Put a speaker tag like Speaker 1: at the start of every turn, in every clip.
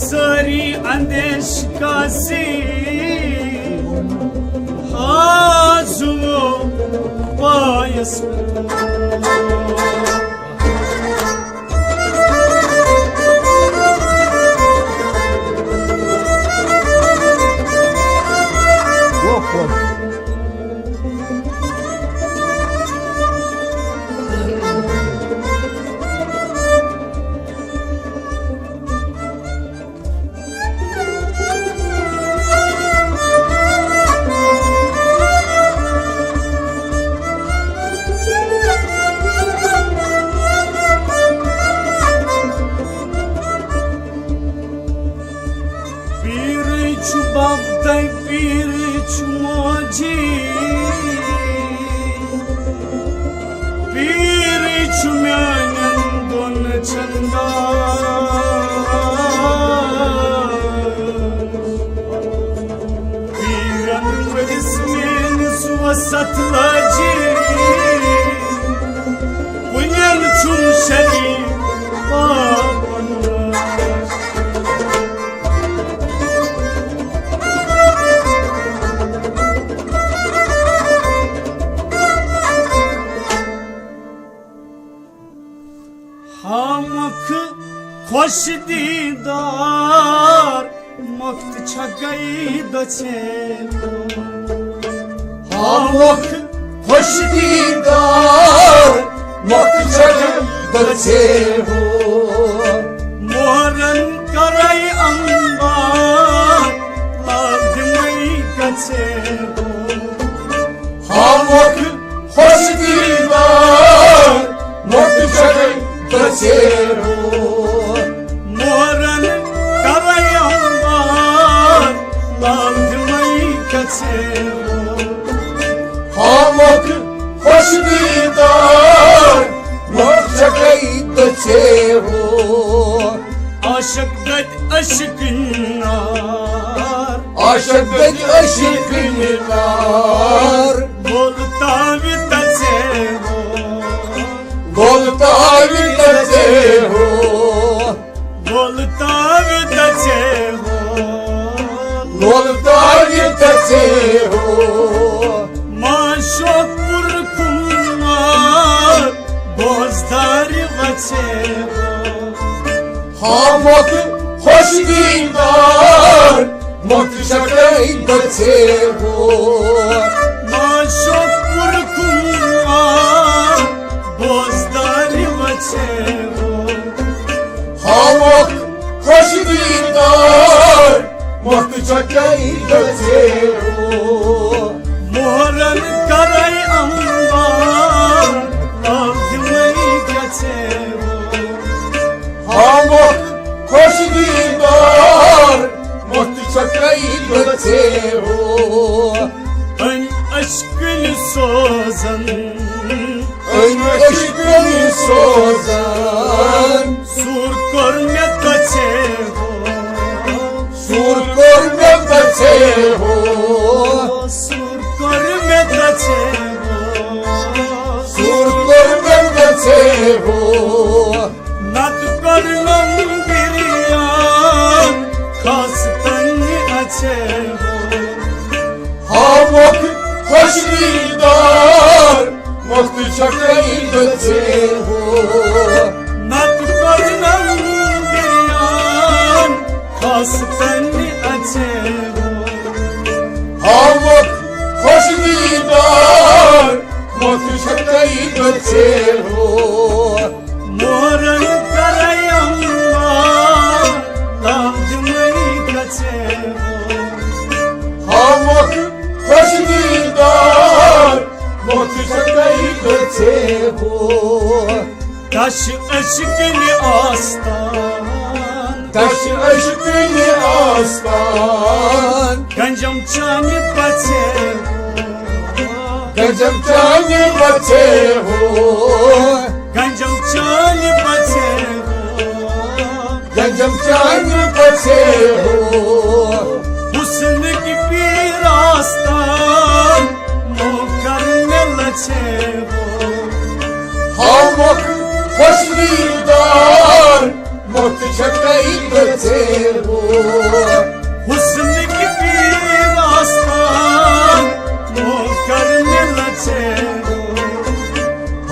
Speaker 1: सारी अंदेश कासी हाजुओ पायस Babday bir çumoci bir çumyanın don çanda bir anın ismin suvasatlacı bunyan çumşeri हमख खुश दीदार मक्त छगई दछे
Speaker 2: हमख खुश दीदार मक्त छगई दछे हो
Speaker 1: मोरन करई अंबार आदमई कछे हो
Speaker 2: हमख खुश दीदार मक्त छगई
Speaker 1: मोरन करई अंबार लालमई कछे
Speaker 2: हमख खुश दीदार मक्त छगई दछे हो
Speaker 1: आशक दद अशकिनार
Speaker 2: आशक दद अशकिनार
Speaker 1: बोलता भी तछे हो
Speaker 2: बोलता भी तछे हो
Speaker 1: बोलता भी तछे हो
Speaker 2: बोलता भी तछे हो
Speaker 1: माशोकपुर कुमार बोझदारी बचे हो
Speaker 2: हमख खुश दीदार मक्त छगई दछे हो
Speaker 1: माशोकपुर कुमार बोझदारी बचे हो
Speaker 2: हमख खुश दीदार मक्त छगई दछे हो
Speaker 1: मोहरन करई अंबार आदमई कछे हो
Speaker 2: हमख खुश दीदार मक्त छगई दछे हो
Speaker 1: ön aşkın sozan
Speaker 2: ön aşkın sozan
Speaker 1: sur korme kaçe ho
Speaker 2: sur korme kaçe ho
Speaker 1: sur korme kaçe ho
Speaker 2: sur korme kaçe ho
Speaker 1: nat kornam bir yan kastan açe ho
Speaker 2: हमख खुश दीदार मक्त छगई दछे हो
Speaker 1: nat kornam bir yan kastan açe ho
Speaker 2: हमख खुश दीदार मक्त छगई दछे हो
Speaker 1: मोरन करई अंबार लाजमई कछे हो
Speaker 2: हमख खुश दीदार मक्त छगई दछे हो
Speaker 1: taş aşkın astan
Speaker 2: taş aşkın aslan
Speaker 1: Ganjam चानी बचे
Speaker 2: गजब चानी बचे हो
Speaker 1: गंजम चानी बचे
Speaker 2: गजब चानी बचे हो
Speaker 1: हुस्न की पीरास्तान मोकर में लचे हो
Speaker 2: हमख खुश दीदार मोती छकाई बचे हो
Speaker 1: हुस्न की पीर आस्तान वो करने लचे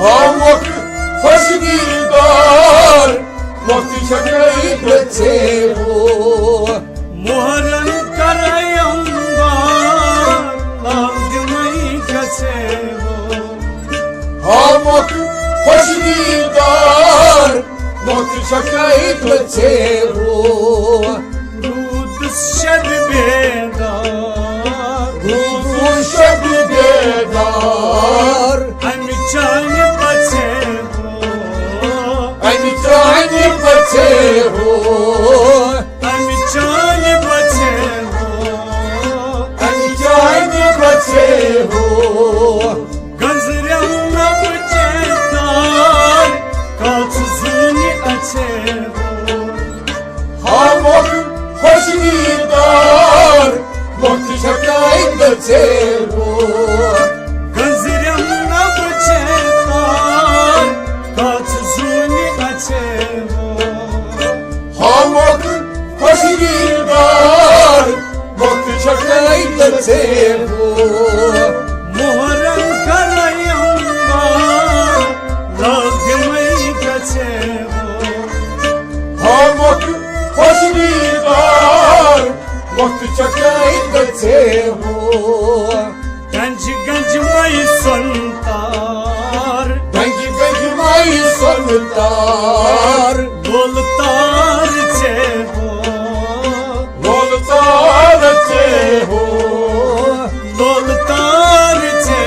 Speaker 2: हम खुशगीदार मोती छकाई बचे हो
Speaker 1: मोहरन करयंदार लाग मई गचे
Speaker 2: हम खुशगीदार मोती छकाई बचे हो
Speaker 1: दूध शब बेदार
Speaker 2: रूद शब बेदार
Speaker 1: हम जान बचे
Speaker 2: अन जान बचे हो
Speaker 1: हम जान बचे
Speaker 2: अन जान बचे हो
Speaker 1: गजरम नब चेतार काच जुनी अच्छे
Speaker 2: हम खुशगीदार मोती छकाई बचे हो
Speaker 1: गजरम नब चेतार काच जुनी अच्छे
Speaker 2: हम खुशगीदार मोती छकाई बचे हो
Speaker 1: मोहरम करयंबा लाग मई गचे
Speaker 2: हम खुशगीदार मोती छकाई बचे हो
Speaker 1: गंज गंज मई संतार
Speaker 2: गंज गंज माई संतार
Speaker 1: बोलतार छे
Speaker 2: बोलतार चे हो
Speaker 1: बोलतार छे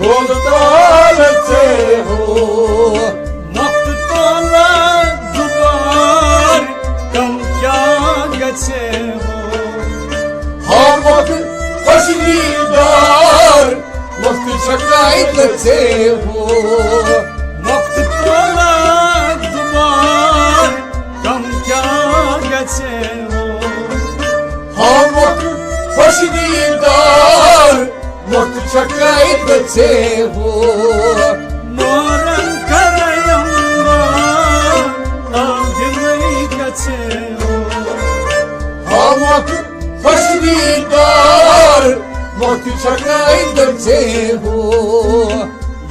Speaker 2: बोलतार चे हो
Speaker 1: मत तोला दुबार कम क्या गचे
Speaker 2: हम खुशगीदार मोती छकाई बचे हो
Speaker 1: मत तोला दुबार कम क्या गचे
Speaker 2: हम खुशगीदार मोती छकाई बचे हो
Speaker 1: मोरन करयंबा लाग मई गचे
Speaker 2: हम खुशगीदार मोती छकाई बचे हो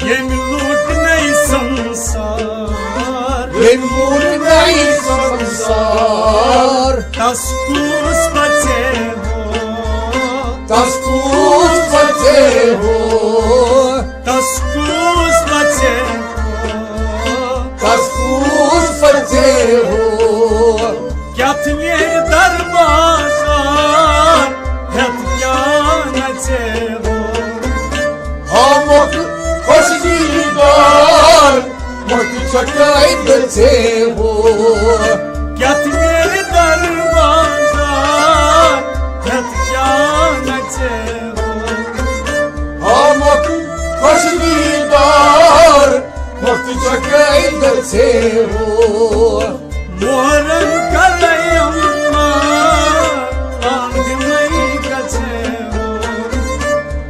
Speaker 1: येम लूट नहीं संसार
Speaker 2: ये मूल नहीं संसार
Speaker 1: तस्कूस बचे
Speaker 2: तस्कूस बचे हो
Speaker 1: तस्कूस बचे
Speaker 2: तस्कूस बचे हो
Speaker 1: क्या मेर दरबाजार हत क्या नचे
Speaker 2: हम खुशगीदार मोती छकाई बचे हो
Speaker 1: क्या मेर दरबाजार हत क्या नचे
Speaker 2: हम खुशगीदार मोती छकाई बचे हो
Speaker 1: मोहरन करयंबा लाग मई गचे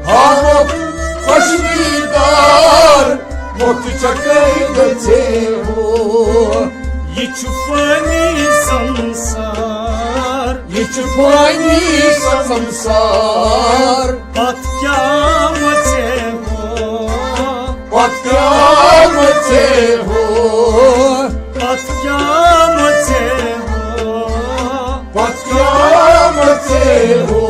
Speaker 2: हम खुशगीदार मोती छकाई बचे हो
Speaker 1: ये चुपनी संसार
Speaker 2: ये चुपानी संसार
Speaker 1: बात क्या मचे
Speaker 2: पत्या बचे हो
Speaker 1: बात क्या मचे
Speaker 2: पत्या बचे हो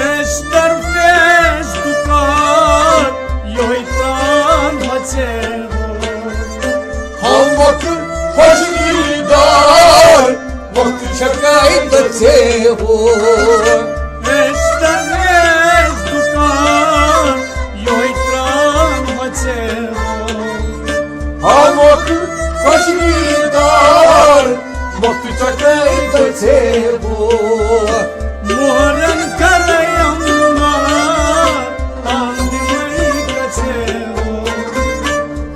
Speaker 1: एस्टर फेस दुकान योई प्राण मचे
Speaker 2: हम खुशगीदार मोती छकाई बचे हो
Speaker 1: एस्टर फेस दुकान योई प्राण मचे
Speaker 2: हम खुशगीदार मोती छकाई बचे हो
Speaker 1: मोहरन करयंबा लाग मई गचे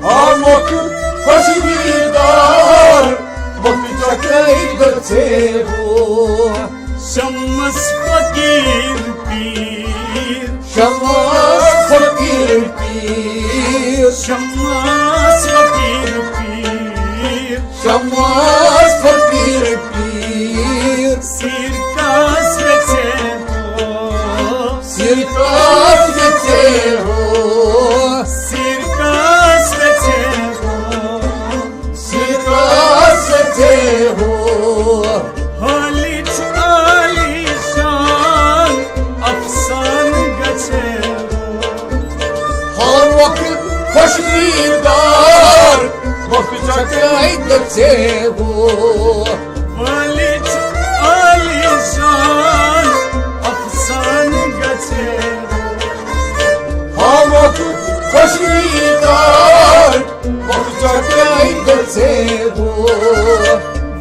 Speaker 2: हम खुशगीदार मोती छकाई बचे हो
Speaker 1: शम्मस फकीर पीर
Speaker 2: शमास फकीर पीर
Speaker 1: शम्मस फकीर पीर
Speaker 2: Şamaz fakir pir
Speaker 1: Sirkas ve Teho
Speaker 2: Sirkas ve Teho
Speaker 1: Sirkas ve Teho
Speaker 2: Sirkas ve Teho
Speaker 1: Haliç alişan Afsan Gateho
Speaker 2: Har vakit hoş dildar Bakacak ayda Teho
Speaker 1: Haliç alişan Afsan Gateho
Speaker 2: Har vakit hoş dildar Bakacak ayda Teho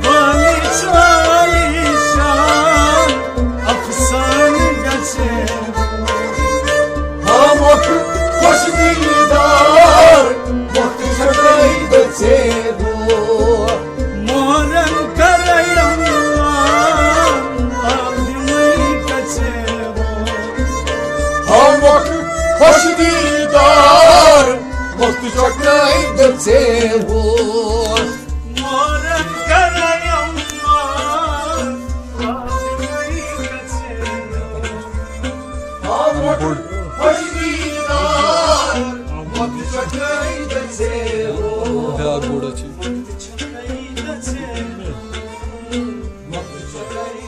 Speaker 1: Haliç alişan Afsan Gateho
Speaker 2: Har vakit hoş dildar Bakacak ayda Teho
Speaker 1: Muharrem Karayamlar Aldımı Gateho
Speaker 2: Har vakit hoş dildar Bakacak ayda Teho
Speaker 1: Muharrem Karayamlar Aldımı Gateho
Speaker 2: Har vakit hoş dildar Bakacak ayda Teho
Speaker 1: Çakayı Gateho
Speaker 2: Bakacak ayda